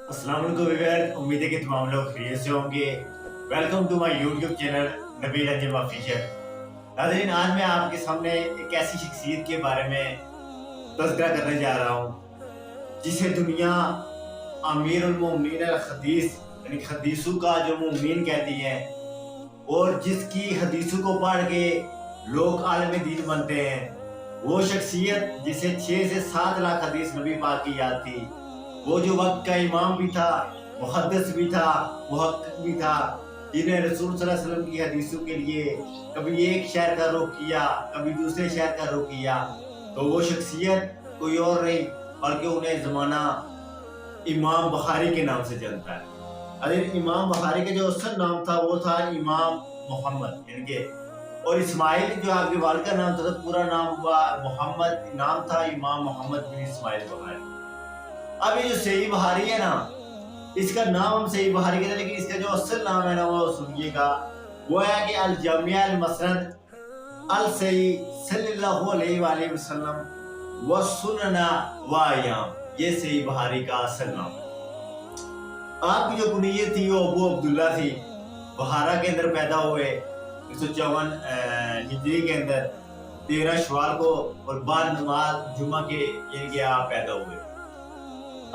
अस्सलाम वालेकुम व्यूअर्स, उम्मीद है कि तमाम लोग खैरियत से होंगे। Welcome to my YouTube channel Nabeel Anjum official. नाज़रीन, आज मैं आपके सामने एक ऐसी शख्सियत के बारे में तज़किरा करने जा रहा हूँ जिसे दुनिया अमीरुल मोमिनीन अल हदीस यानी हदीसों का जो मोमिन कहती है, और जिसकी हदीसों को पढ़ के लोग आलिम दीन बनते हैं। वो शख्सियत जिसे 6 से 7 लाख हदीस नबी पाक की याद थी, वो जो वक्त का इमाम भी था, मुहद्दिस भी था, मुहक्किक भी था, जिन्हें रसूल सल्लल्लाहु अलैहि वसल्लम की हदीसों के लिए कभी एक शहर का रुख किया, कभी दूसरे शहर का रुख किया, तो वो शख्सियत कोई और नहीं बल्कि उन्हें ज़माना इमाम बुखारी के नाम से जानता है। अरे इमाम बुखारी का जो असल नाम था वो था इमाम मोहम्मद यानी कि, और इस्माइल जो आपके वालिद का नाम था, तो पूरा नाम हुआ मोहम्मद, नाम था इमाम मोहम्मद बिन इस्माइल बुखारी। अब ये जो सही बुखारी है ना, इसका नाम हम सही बुखारी कहते हैं, लेकिन इसका जो असल नाम है ना वो सुनिएगा, वो है कि अल जामिया अल मसनद अल सही सल्लल्लाहु अलैहि वसल्लम व सुनना व अय्याम। ये सही बुखारी का असल नाम है। आपकी जो कुनियत थी वो अबू अब्दुल्ला थी। बुखारा के अंदर पैदा हुए 154 हिजरी के अंदर 13 शवाल को, और बाद नमाज जुमा के यानी कि आप पैदा हुए।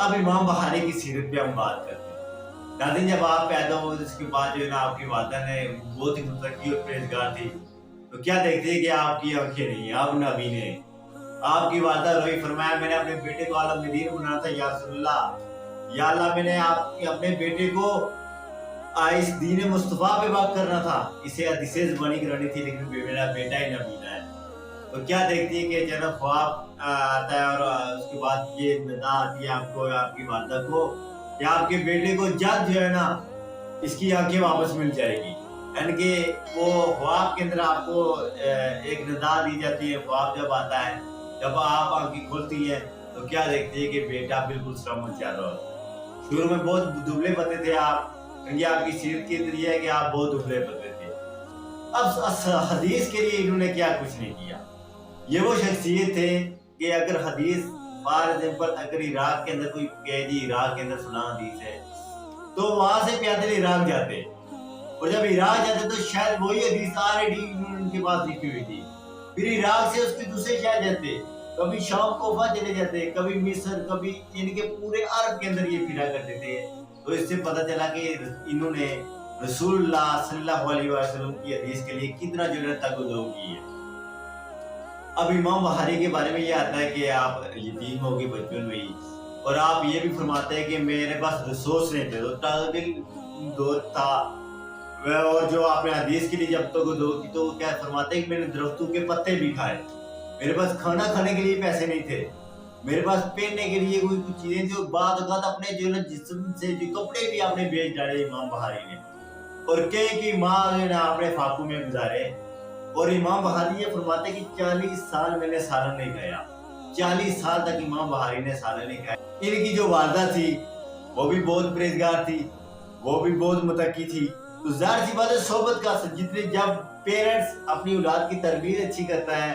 अब इमाम बुखारी की सीरत पे हम बात करते हैं। नाज़रीन, जब आप पैदा हुए तो इसके बाद जो है ना आपकी वालिदा ने बहुत ही मुत्तकी और परहेज़गार थी, तो क्या देखते हैं कि आपकी आंखें नहीं है, आप नबी ने। आपकी वालिदा रोई, फरमाया मैंने अपने बेटे को आलम दीन बनाना था या रसूलल्लाह, या अल्लाह मैंने आपके अपने बेटे को इस दीन मुस्तफ़ा पे बात करना था, इसे हदीसे ज़बानी करानी थी, लेकिन मेरा बेटा ही नबीना है। तो क्या देखती है कि जब ख्वाब आता है और उसके बाद ये निदा आती है आपको, आपकी वालिदा को, कि आपके बेटे को जल्द जो है ना इसकी आंखें वापस मिल जाएगी। यानी कि वो ख्वाब के अंदर आपको एक निदा दी जाती है। ख्वाब जब आता है, जब आप आंखें खुलती है, तो क्या देखती है कि बेटा बिल्कुल सलामत जा रहा है। शुरू में बहुत दुबले पतले थे आप, क्योंकि आपकी सीरत के अंदर ये है कि आप बहुत दुबले पतले थे। अब हदीस के लिए इन्होंने क्या कुछ नहीं किया। ये वो शख्सियत थे कि अगर हदीस फॉर एग्जाम्पल अगर इराक के अंदर कोई कहे जी इराक के अंदर फलां हदीस है, तो वहां से पैदल इराक जाते, और जब इराक जाते तो शायद वही हदीस ऑलरेडी उनके पास लिखी हुई थी। फिर इराक से उसके दूसरे शहर जाते, कभी शाम कोफा चले जाते, कभी मिस्र, कभी यानी कि पूरे अरब के अंदर ये फिरा करते थे। तो इससे पता चला कि इन्होंने रसूलुल्लाह सल्लल्लाहु अलैहि वसल्लम की हदीस के लिए कितना जो है तगदो की है। अब इमाम बुखारी के बारे में ये आता है कि आप यतीम हो गए बचपन में ही, और आप ये भी फरमाते हैं कि मेरे पास रिसोर्स नहीं थे, तो ताबिल दौर था। और जो आपने हदीस के लिए जब तक दो की, तो क्या फरमाते हैं कि मैंने दरख्तों के पत्ते भी खाए, मेरे पास खाना खाने के लिए पैसे नहीं थे, मेरे पास पहनने के लिए कोई कुछ चीजें थी, और बाद औक़ात अपने जो है जिस्म से जो कपड़े भी आपने बेच डाले इमाम बुखारी ने, और कई की माँ जो है ना आपने फाकू में गुजारे। और इमाम बुखारी ये फरमाते कि 40 साल मैंने सालन नहीं खाया, 40 साल तक इमाम बुखारी ने सालन नहीं खाया। इनकी जो वालिदा थी वो भी बहुत परहेज़गार थी, वो भी बहुत मुत्तकी थी। तो ज़ाहिर सी बात है सोबत का असर, जितने जब पेरेंट्स अपनी औलाद की तरबियत अच्छी करता है,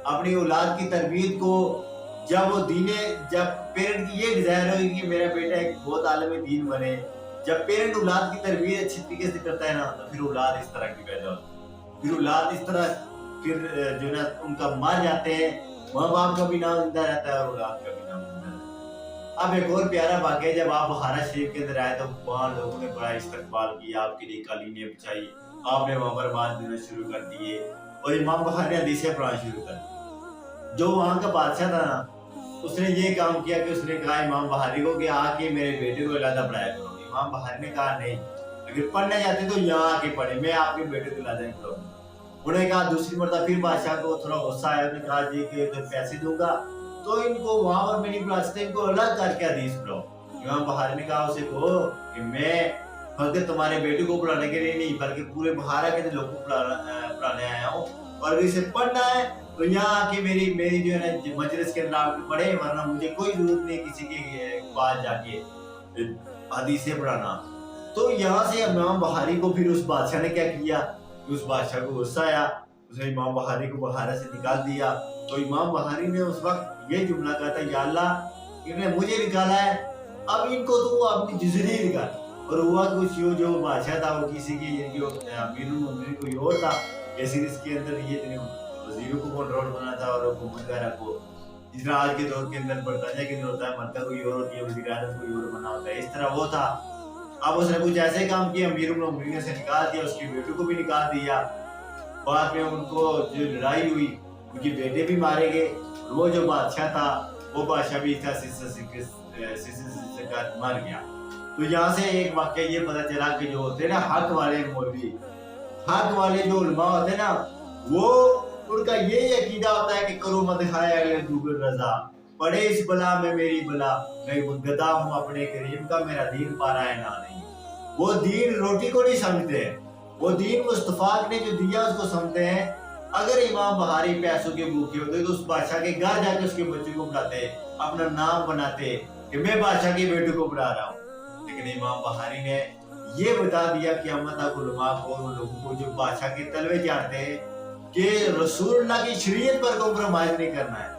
अपनी औलाद की तरबियत को जब वो दीने, जब पेरेंट की ये डिजायर होगी कि मेरा बेटा एक बहुत आलिम दीन बने, जब पेरेंट औलाद की तरबियत अच्छी तरीके से करता है ना, तो फिर औलाद इस तरह की पैदा होती है। फिर औलाद इस तरह फिर जो है उनका मर जाते हैं, माँ बाप का भी नाम जिंदा रहता है और औलाद का भी नाम जिंदा रहता है। अब एक और प्यारा वाक़या, जब आप बुखारा शरीफ के अंदर आए तो वहाँ लोगों ने बड़ा इस्तकबाल किया, आपके लिए कालीनें बिछाई, आपने वहाँ पर बात देना शुरू कर दिए, और इमाम बुखारी ने हदीसें पढ़ाना शुरू कर दी। जो वहाँ का बादशाह था ना, उसने ये काम किया कि उसने कहा इमाम बुखारी को कि आके मेरे बेटे को इलादा पढ़ाया करो। इमाम बुखारी ने कहा नहीं, अगर पढ़ने जाते तो यहाँ आके पढ़े, मैं आपके बेटे को इलादा नहीं पढ़ाऊंगा। उन्होंने कहा, दूसरी मरतबा फिर बादशाह को थोड़ा गुस्सा आया, उसने कहा जी कि अगर पैसे दूंगा तो इनको वहां पर मेरी क्लास इनको अलग करके हदीस पढ़ाओ। इमाम बुखारी ने कहा उसे कहो कि मैं फकत तुम्हारे बेटे को पढ़ाने के लिए नहीं बल्कि पूरे बुखारा के लोगों को पढ़ाने आया हूँ, और अगर इसे पढ़ना है तो यहाँ आके मेरी मेरी जो है ना मजलिस के अंदर आके पढ़े, वरना मुझे कोई जरूरत नहीं किसी के पास जाके हदीसें पढ़ाना। तो यहाँ से इमाम बुखारी को फिर उस बादशाह ने क्या किया, उस बादशाह को गुस्सा आया, उसने इमाम बुखारी को बुखारा से निकाल दिया। तो इमाम बुखारी ने उस वक्त ये जुमला कहा था, या अल्लाह इन्हें मुझे निकाला है अब इनको तो वो अपनी जजरीर का, और हुआ कुछ यो जो बादशाह था वो किसी की अमीरुल मोमिनीन कोई और था। जैसे इसके अंदर ये वजीरों को कंट्रोल करना था और हुकूमत वगैरह को, जिस तरह आज के दौर के अंदर बरतानिया के अंदर होता है, मक्का कोई और होती है, वजीर आजम कोई और बना होता है, इस तरह वो था। अब उसने कुछ ऐसे काम किए, अमीरुल मोमिनीन से निकाल दिया, उसके बेटों को भी निकाल दिया। बाद में उनको जो लड़ाई हुई, उनके बेटे भी मारे गए, और वो जो बादशाह था वो बादशाह भी था मर गया। तो यहाँ से एक वाक्य ये पता चला कि जो होते हैं ना हक वाले मौलवी, हक वाले जो उलमा होते हैं ना, वो उनका ये अकीदा होता है कि करो मत खाए अगले दूगर रजा, पड़े इस बला में मेरी बला, मैं गदा हूँ अपने करीम का, मेरा दीन पारा है ना नहीं। वो दीन रोटी को नहीं समझते, वो दीन मुस्तफा ने जो दिया उसको समझते हैं। अगर इमाम बहारी पैसों के भूखे होते तो उस बादशाह के घर जाके उसके बच्चे को पढ़ाते, अपना नाम बनाते कि मैं बादशाह के बेटे को पढ़ा रहा हूँ। लेकिन इमाम बहारी ने ये बता दिया कि अहमद उलमा को, उन लोगों को जो बादशाह के तलवे चाटते हैं कि रसूलुल्लाह की शरीयत पर कॉम्प्रोमाइज नहीं करना है।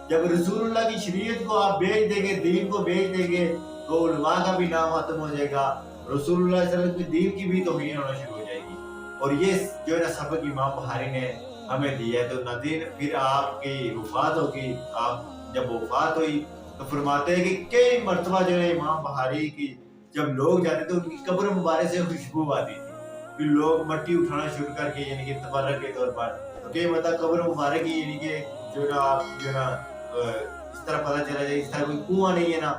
जब रसूलुल्लाह की शरीयत को आप बेच देंगे, दीन को बेच देंगे, तो उलमा का भी नाम खत्म हो जाएगा, रसूलुल्लाह सल्लल्लाहु अलैहि वसल्लम की दीन की भी तौहीन होना शुरू हो जाएगी। और ये जो है ना सबक इमाम बहारी ने हमें दिया है। तो नाज़रीन, फिर आपकी वफात होगी, आप जब वफात हुई तो फरमाते हैं कि कई मरतबा जो है इमाम बहारी की जब लोग जाते थे उनकी कब्र मुबारक से खुशबू आती थी, फिर लोग मट्टी उठाना शुरू करके यानी कि तबर्रुक के तौर पर, तो कई मतलब कब्र मुबारक की यानी कि जो ना आप जो ना इस तरह पता चला जाए, इस तरह कोई कुआं नहीं है ना,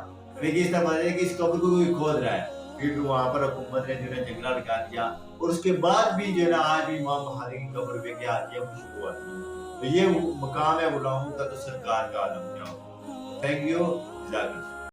लेकिन इस तरह पता चले कि इस कब्र को कोई खोद रहा है। फिर वहां पर हुकूमत ने जो है जंगला लगा दिया, और उसके बाद भी जो है ना आज भी इमाम बहारी की कब्र पे क्या आती है, खुशबू आती है। तो ये मकाम है गुलामों का, तो सरकार का आलम जाओ। Thank you.